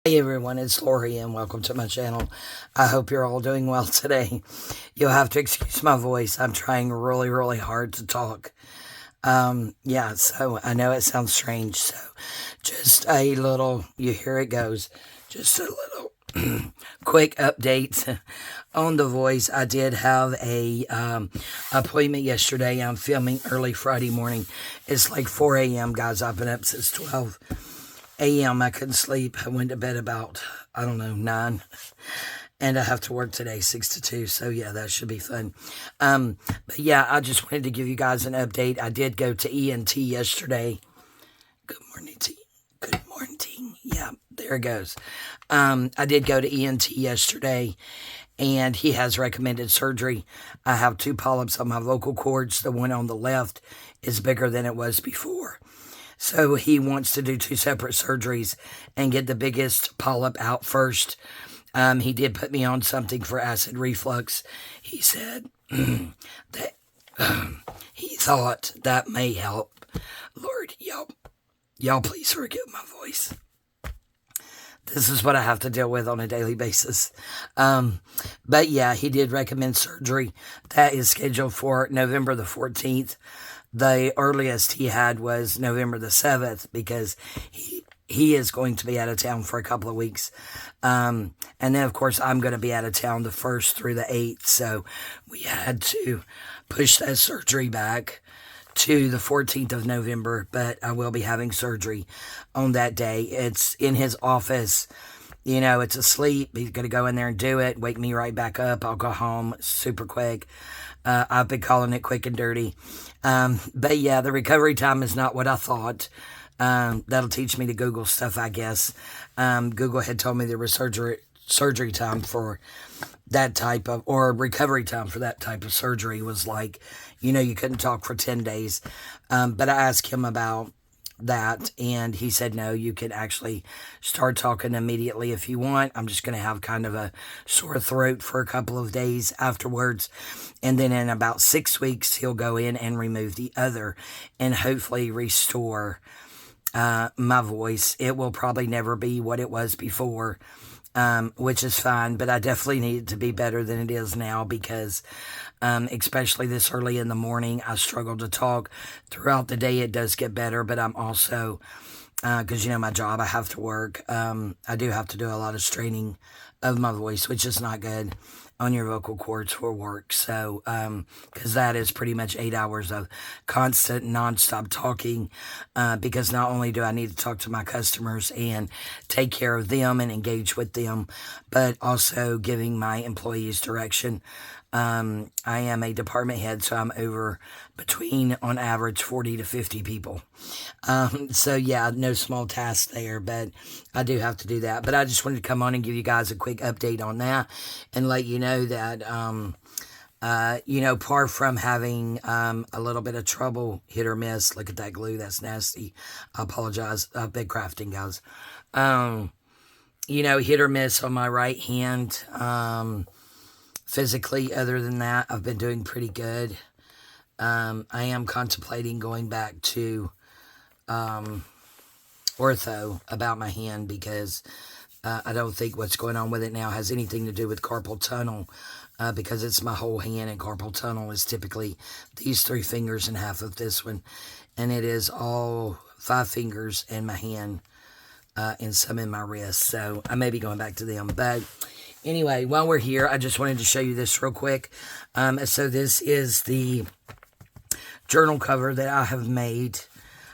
Hey everyone, it's Lori and welcome to my channel. I hope you're all doing well today. You'll have to excuse my voice. I'm trying really hard to talk. So I know it sounds strange. So just a little, here it goes. Just a little quick update on the voice. I did have a appointment yesterday. I'm filming early Friday morning. It's like 4 a.m. guys. I've been up since 12 a.m. I couldn't sleep. I went to bed about, 9. And I have to work today, 6 to 2. So, yeah, that should be fun. But, yeah, I just wanted to give you guys an update. I did go to ENT yesterday. Good morning, T. Good morning, T. Yeah, there it goes. I did go to ENT yesterday, and he has recommended surgery. I have 2 polyps on my vocal cords. The one on the left is bigger than it was before. So he wants to do 2 separate surgeries and get the biggest polyp out first. He did put me on something for acid reflux. He said that he thought that may help. Lord, y'all please forgive my voice. This is what I have to deal with on a daily basis. But yeah, he did recommend surgery. That is scheduled for November the 14th. The earliest he had was November the 7th because he is going to be out of town for a couple of weeks. And then, of course, I'm going to be out of town the 1st through the 8th. So we had to push that surgery back to the 14th of November. But I will be having surgery on that day. It's in his office. You know, it's asleep. He's going to go in there and do it. Wake me right back up. I'll go home super quick. I've been calling it quick and dirty. But yeah, the recovery time is not what I thought. That'll teach me to Google stuff, I guess. Google had told me there was surgery time for that type of, or recovery time for that type of surgery was like, you couldn't talk for 10 days. But I asked him about that and he said no, you can actually start talking immediately if you want. I'm just going to have kind of a sore throat for a couple of days afterwards, and then in about 6 weeks he'll go in and remove the other and hopefully restore my voice. It will probably never be what it was before, which is fine, but I definitely need it to be better than it is now because especially this early in the morning, I struggle to talk. Throughout the day, it does get better, but I'm also, because, my job, I have to work. I do have to do a lot of straining of my voice, which is not good on your vocal cords for work. So, because that is pretty much 8 hours of constant, nonstop talking, because not only do I need to talk to my customers and take care of them and engage with them, but also giving my employees direction. I am a department head, so I'm over between, on average, 40 to 50 people. So yeah, no small task there, but I do have to do that. But I just wanted to come on and give you guys a quick update on that and let you know that, apart from having a little bit of trouble, hit or miss. Look at that glue, that's nasty. I apologize. I've been crafting, guys. Hit or miss on my right hand. Physically, other than that, I've been doing pretty good. I am contemplating going back to ortho about my hand because I don't think what's going on with it now has anything to do with carpal tunnel, because it's my whole hand, and carpal tunnel is typically these 3 fingers and half of this one, and it is all 5 fingers in my hand and some in my wrist. So I may be going back to them, but anyway, while we're here, I just wanted to show you this real quick. So this is the journal cover that I have made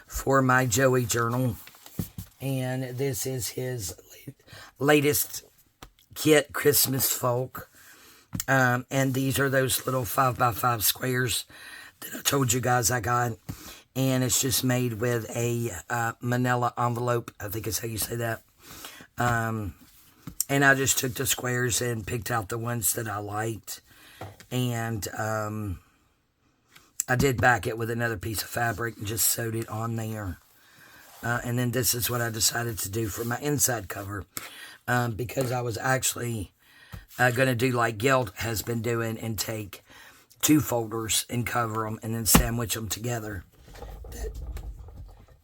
for my Joey journal. And this is his latest kit, Christmas Folk. And these are those little 5x5 squares that I told you guys I got. And it's just made with a manila envelope. I think is how you say that. And I just took the squares and picked out the ones that I liked. And I did back it with another piece of fabric and just sewed it on there. And then this is what I decided to do for my inside cover. Because I was actually going to do like Gelt has been doing and take 2 folders and cover them and then sandwich them together. That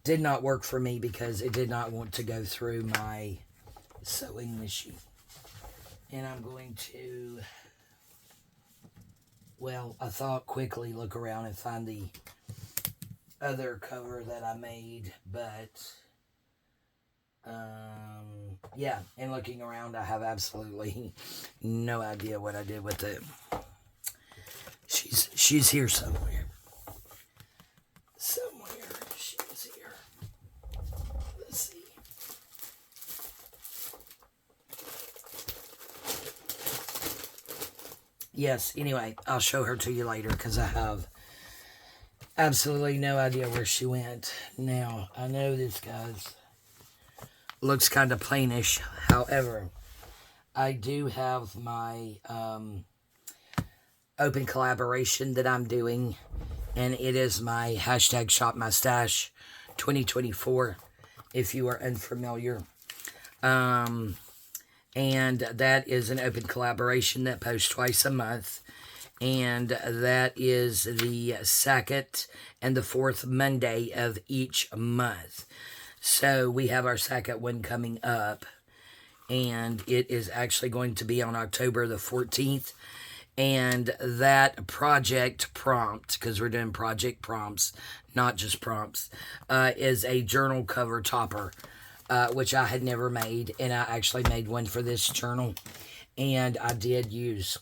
did not work for me because it did not want to go through my sewing machine. And I'm going to, well, I thought quickly look around and find the other cover that I made, but yeah, and looking around, I have absolutely no idea what I did with it. She's here somewhere. Somewhere she's here. Let's see. Yes, anyway, I'll show her to you later because I have absolutely no idea where she went. Now, I know this guy's looks kind of plainish. However, I do have my open collaboration that I'm doing, and it is my hashtag Shop My Stash 2024, if you are unfamiliar. And that is an open collaboration that posts twice a month. And that is the second and the fourth Monday of each month. So we have our second one coming up. And it is actually going to be on October the 14th. And that project prompt, because we're doing project prompts, not just prompts, is a journal cover topper, which I had never made. And I actually made one for this journal. And I did use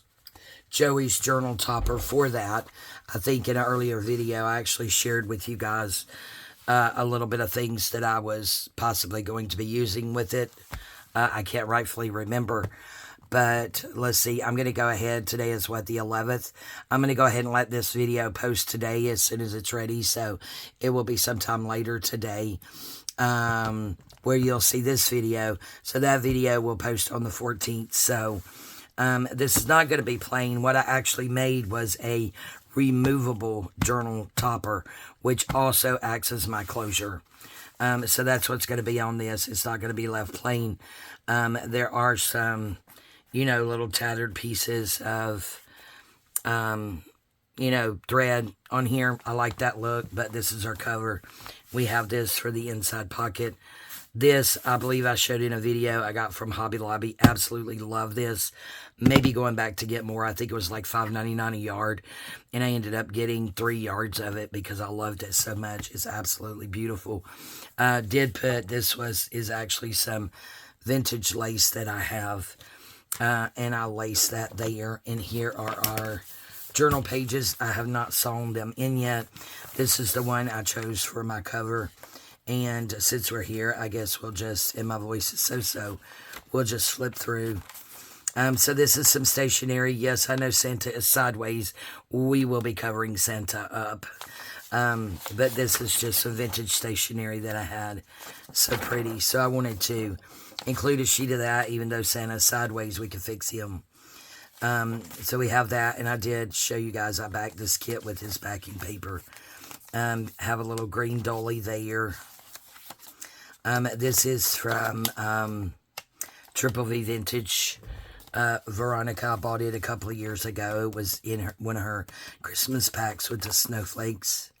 Joey's journal topper for that. I think in an earlier video, I actually shared with you guys a little bit of things that I was possibly going to be using with it. I can't rightfully remember. But let's see, I'm going to go ahead. Today is what, the 11th? I'm going to go ahead and let this video post today as soon as it's ready. So it will be sometime later today where you'll see this video. So that video will post on the 14th. So this is not going to be plain. What I actually made was a removable journal topper, which also acts as my closure. So that's what's going to be on this. It's not going to be left plain. There are some, you know, little tattered pieces of, you know, thread on here. I like that look, but this is our cover. We have this for the inside pocket. This, I believe I showed in a video I got from Hobby Lobby. Absolutely love this. Maybe going back to get more. I think it was like $5.99 a yard. And I ended up getting 3 yards of it because I loved it so much. It's absolutely beautiful. Did put, this is actually some vintage lace that I have. And I lace that there. And here are our journal pages. I have not sewn them in yet. This is the one I chose for my cover. And since we're here, I guess we'll just, and my voice is so, we'll just flip through. So this is some stationery. Yes, I know Santa is sideways. We will be covering Santa up. But this is just some vintage stationery that I had. So pretty. So I wanted to include a sheet of that, even though Santa's sideways, we could fix him. So we have that, and I did show you guys I backed this kit with his backing paper. Have a little green dolly there. This is from Triple V Vintage. Veronica, I bought it a couple of years ago. It was in one of her Christmas packs with the snowflakes.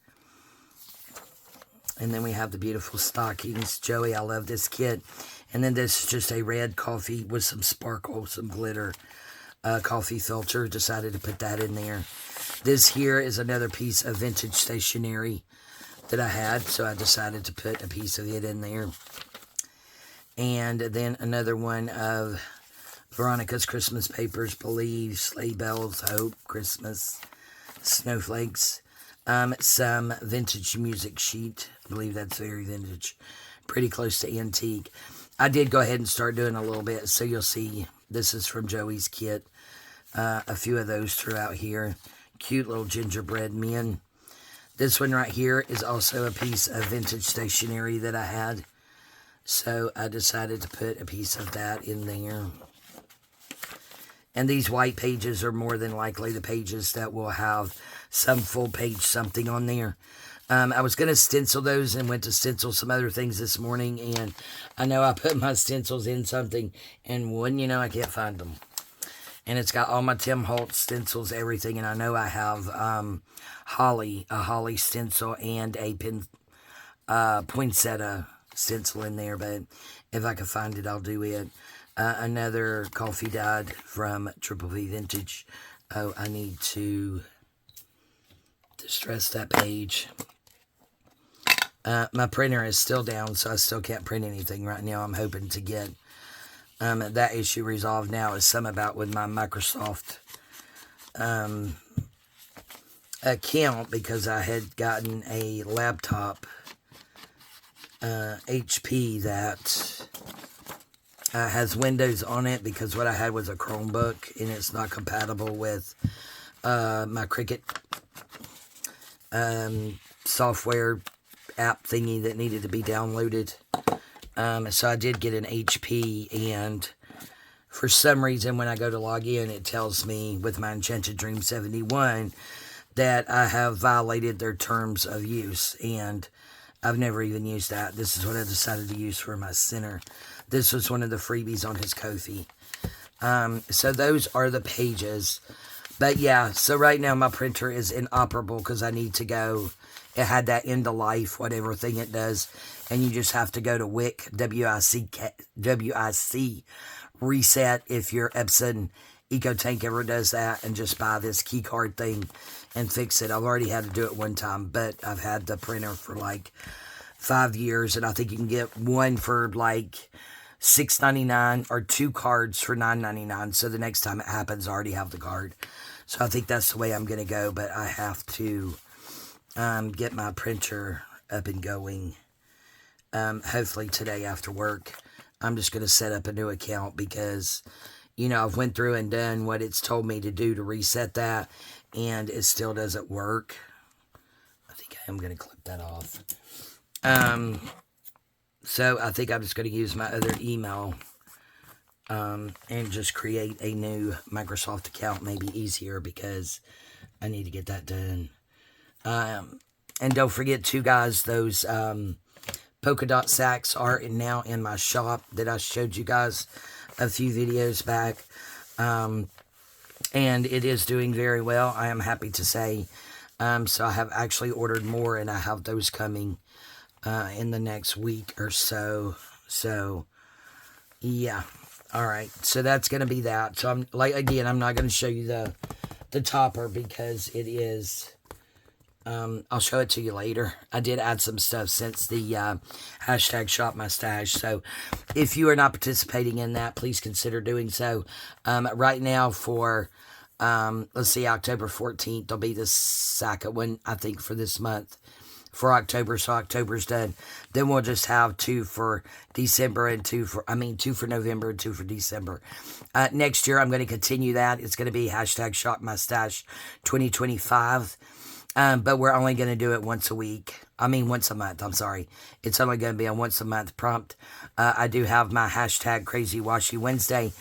And then we have the beautiful stockings. Joey, I love this kit. And then this is just a red coffee with some sparkle, some glitter coffee filter. Decided to put that in there. This here is another piece of vintage stationery that I had, so I decided to put a piece of it in there. And then another one of Veronica's Christmas papers, Believe, Sleigh Bells, Hope, Christmas, Snowflakes. Some vintage music sheet. I believe that's very vintage. Pretty close to antique. I did go ahead and start doing a little bit, so you'll see this is from Joey's kit. A few of those throughout here. Cute little gingerbread men. This one right here is also a piece of vintage stationery that I had. So I decided to put a piece of that in there. And these white pages are more than likely the pages that will have some full page something on there. I was going to stencil those and went to stencil some other things this morning. And I know I put my stencils in something. And wouldn't you know, I can't find them. And it's got all my Tim Holtz stencils, everything. And I know I have a Holly stencil and a poinsettia stencil in there. But if I can find it, I'll do it. Another coffee dyed from Triple V Vintage. Oh, I need to distress that page. My printer is still down, so I still can't print anything right now. I'm hoping to get that issue resolved now. Is some about with my Microsoft account, because I had gotten a laptop, HP, that has Windows on it, because what I had was a Chromebook, and it's not compatible with my Cricut software app thingy that needed to be downloaded. So I did get an HP, and for some reason when I go to log in, it tells me with my Enchanted Dream 71 that I have violated their terms of use, and I've never even used that. This is what I decided to use for my center. This was one of the freebies on his Ko-fi. So those are the pages. But yeah, so right now my printer is inoperable because I need to go. It had that end of life, whatever thing it does. And you just have to go to WIC, W-I-C, reset if your Epson EcoTank ever does that, and just buy this key card thing and fix it. I've already had to do it one time, but I've had the printer for like 5 years, and I think you can get one for like $6.99 or 2 cards for $9.99. So the next time it happens, I already have the card. So I think that's the way I'm going to go, but I have to get my printer up and going. Hopefully today after work. I'm just going to set up a new account because, you know, I've went through and done what it's told me to do to reset that, and it still doesn't work. I think I am going to clip that off. So I think I'm just going to use my other email and just create a new Microsoft account, maybe easier, because I need to get that done. And don't forget too, guys, those polka dot sacks are now in my shop that I showed you guys a few videos back. And it is doing very well, I am happy to say. So I have actually ordered more, and I have those coming in the next week or so. So, yeah. All right. So that's going to be that. So, I'm not going to show you the topper because it is... I'll show it to you later. I did add some stuff since the hashtag shop my stash. So if you are not participating in that, please consider doing so. Right now for, let's see, October 14th, there'll be the second one, I think, for this month. For October, so October's done. Then we'll just have 2 for December and 2 for November and 2 for December. Next year, I'm going to continue that. It's going to be hashtag shop my stash 2025. But we're only going to do it once a month, I'm sorry. It's only going to be a once a month prompt. I do have my hashtag Crazy Washi Wednesday,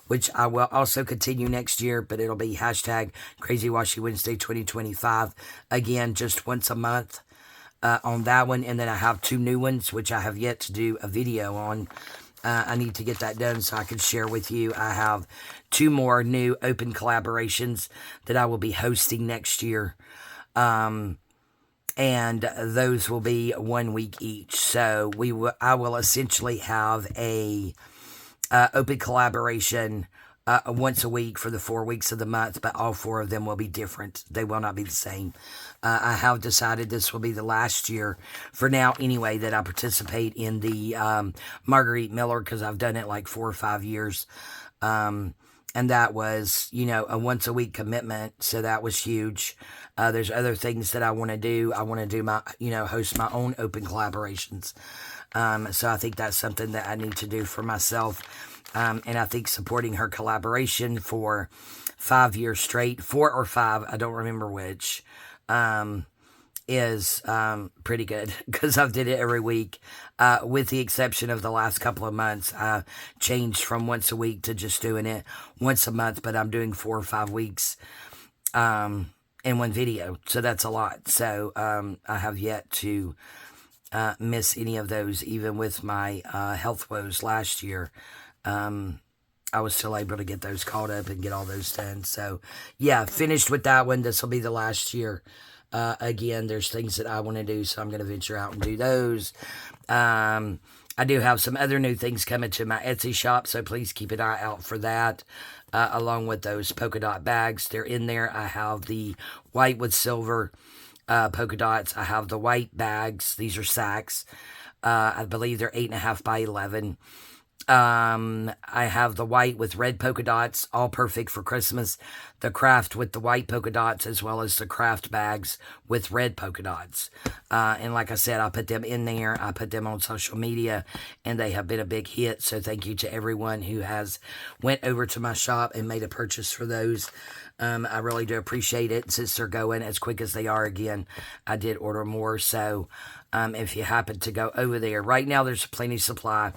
which I will also continue next year, but it'll be hashtag Crazy Washi Wednesday 2025. Again, just once a month on that one. And then I have 2 new ones, which I have yet to do a video on. I need to get that done so I can share with you. I have 2 more new open collaborations that I will be hosting next year. And those will be 1 week each. So I will essentially have a open collaboration once a week for the 4 weeks of the month, but all 4 of them will be different. They will not be the same. I have decided this will be the last year, for now anyway, that I participate in the Marguerite Miller, because I've done it like 4 or 5 years. And that was, you know, a once a week commitment. So that was huge. There's other things that I want to do. I want to do host my own open collaborations. So I think that's something that I need to do for myself. And I think supporting her collaboration for 5 years straight, 4 or 5, I don't remember which, is pretty good, because I've did it every week, with the exception of the last couple of months. I changed from once a week to just doing it once a month, but I'm doing 4 or 5 weeks in one video, so that's a lot. So I have yet to miss any of those, even with my health woes last year. I was still able to get those caught up and get all those done. So yeah, finished with that one. This will be the last year. Again, there's things that I want to do, so I'm going to venture out and do those. I do have some other new things coming to my Etsy shop, so please keep an eye out for that. Along with those polka dot bags, they're in there. I have the white with silver polka dots. I have the white bags. These are sacks. I believe they're 8.5 by 11. I have the white with red polka dots, all perfect for Christmas. The craft with the white polka dots, as well as the craft bags with red polka dots. And like I said, I put them in there. I put them on social media, and they have been a big hit. So thank you to everyone who has went over to my shop and made a purchase for those. I really do appreciate it since they're going as quick as they are again. I did order more, so if you happen to go over there, right now there's plenty of supply.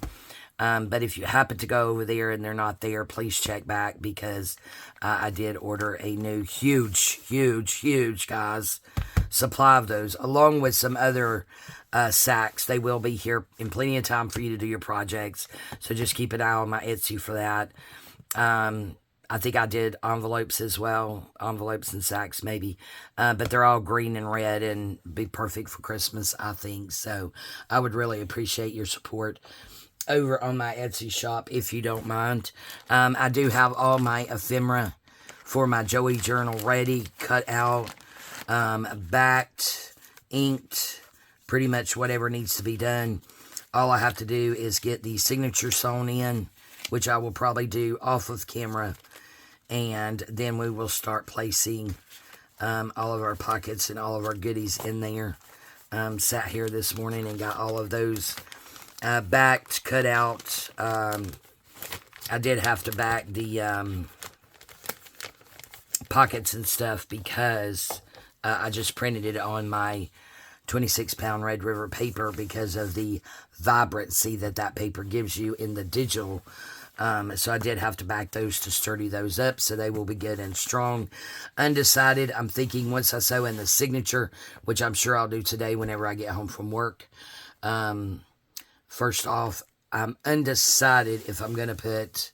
But if you happen to go over there and they're not there, please check back because I did order a new huge, guys, supply of those, along with some other sacks. They will be here in plenty of time for you to do your projects. So just keep an eye on my Etsy for that. I think I did envelopes as well, envelopes and sacks maybe, but they're all green and red and be perfect for Christmas, I think. So I would really appreciate your support over on my Etsy shop, if you don't mind. I do have all my ephemera for my Joey journal ready, cut out, backed, inked, pretty much whatever needs to be done. All I have to do is get the signature sewn in, which I will probably do off of camera, and then we will start placing all of our pockets and all of our goodies in there. Sat here this morning and got all of those backed, cut out. I did have to back the pockets and stuff because I just printed it on my 26-pound Red River paper because of the vibrancy that paper gives you in the digital. So I did have to back those to sturdy those up so they will be good and strong. Undecided. I'm thinking once I sew in the signature, which I'm sure I'll do today whenever I get home from work. First off, I'm undecided if I'm going to put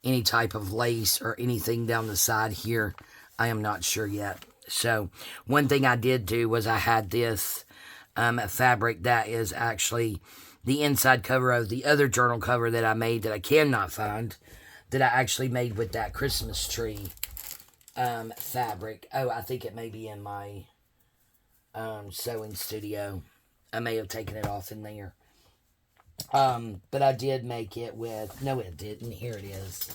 any type of lace or anything down the side here. I am not sure yet. So one thing I did do was I had this fabric that is actually the inside cover of the other journal cover that I made that I cannot find, that I actually made with that Christmas tree fabric. Oh, I think it may be in my sewing studio. I may have taken it off in there. But I did make it with, no it didn't, here it is.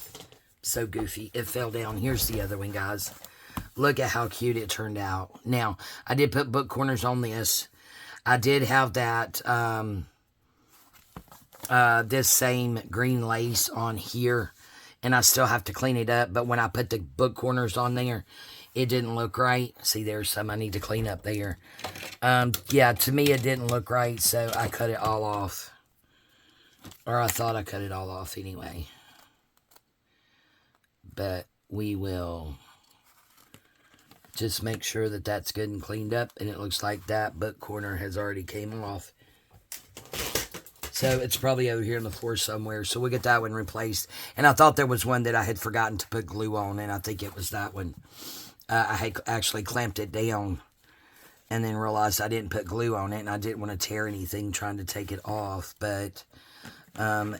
So goofy, it fell down. Here's the other one, guys. Look at how cute it turned out. Now, I did put book corners on this. I did have that, this same green lace on here, and I still have to clean it up, but when I put the book corners on there, it didn't look right. See, there's some I need to clean up there. Yeah, to me it didn't look right, so I cut it all off. Or I thought I cut it all off anyway. But we will just make sure that that's good and cleaned up. And it looks like that book corner has already came off. So it's probably over here on the floor somewhere. So we'll get that one replaced. And I thought there was one that I had forgotten to put glue on. And I think it was that one. I had actually clamped it down. And then realized I didn't put glue on it. And I didn't want to tear anything trying to take it off. But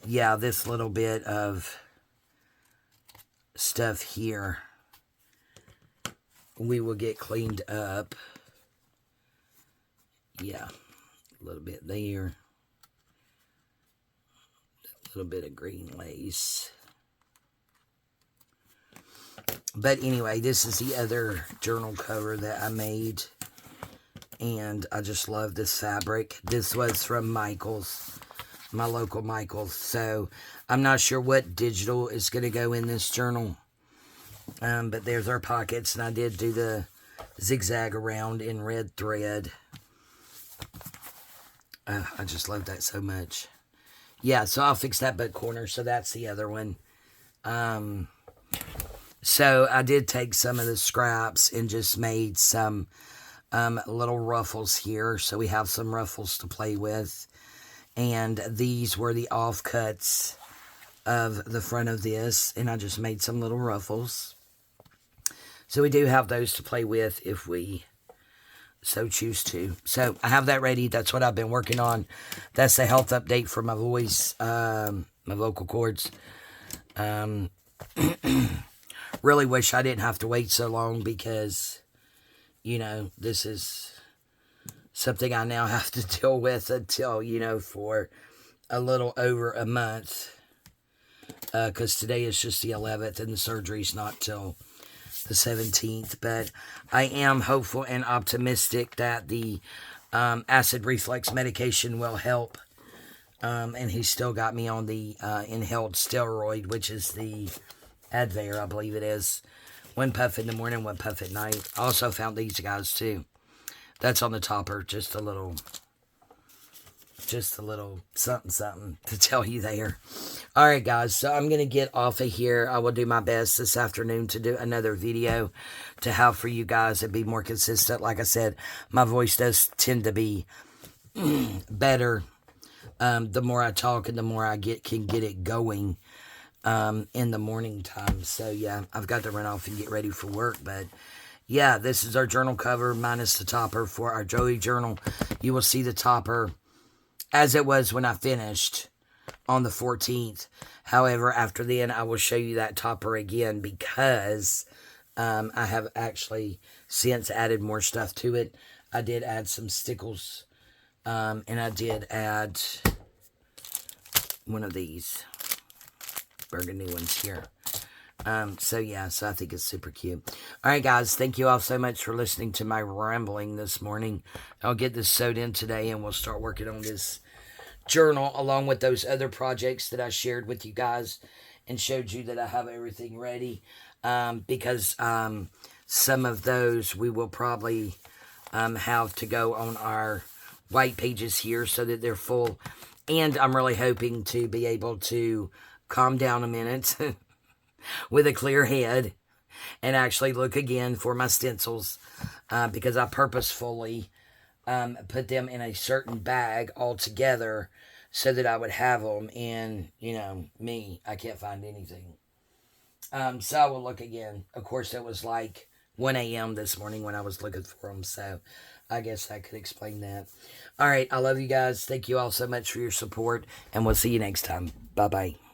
yeah, this little bit of stuff here, we will get cleaned up. Yeah, a little bit there. A little bit of green lace. But anyway, this is the other journal cover that I made. And I just love this fabric. This was from Michael's. My local Michael's. So I'm not sure what digital is going to go in this journal. But there's our pockets. And I did do the zigzag around in red thread. I just love that so much. Yeah, so I'll fix that book corner. So that's the other one. So I did take some of the scraps and just made some little ruffles here. So we have some ruffles to play with. And these were the offcuts of the front of this. And I just made some little ruffles. So we do have those to play with if we so choose to. So I have that ready. That's what I've been working on. That's the health update for my voice, my vocal cords. Really wish I didn't have to wait so long because, you know, this is something I now have to deal with until, you know, for a little over a month. Because today is just the 11th and the surgery's not till the 17th. But I am hopeful and optimistic that the acid reflux medication will help. And he's still got me on the inhaled steroid, which is the Advair, I believe it is. One puff in the morning, one puff at night. I also found these guys too. That's on the topper, just a little something to tell you there. Alright guys, so I'm going to get off of here. I will do my best this afternoon to do another video to have for you guys and be more consistent. Like I said, my voice does tend to be better the more I talk and the more I can get it going in the morning time. So yeah, I've got to run off and get ready for work, but yeah, this is our journal cover minus the topper for our Joey journal. You will see the topper as it was when I finished on the 14th. However, after then, I will show you that topper again because I have actually since added more stuff to it. I did add some stickles, and I did add one of these burgundy ones here. So yeah, so I think it's super cute. Alright guys, thank you all so much for listening to my rambling this morning. I'll get this sewed in today and we'll start working on this journal along with those other projects that I shared with you guys and showed you that I have everything ready. Because some of those we will probably have to go on our white pages here so that they're full. And I'm really hoping to be able to calm down a minute with a clear head and actually look again for my stencils because I purposefully put them in a certain bag all together so that I would have them. And, you know, I can't find anything. So I will look again. Of course, it was like 1 a.m. this morning when I was looking for them. So I guess I could explain that. All right. I love you guys. Thank you all so much for your support. And we'll see you next time. Bye-bye.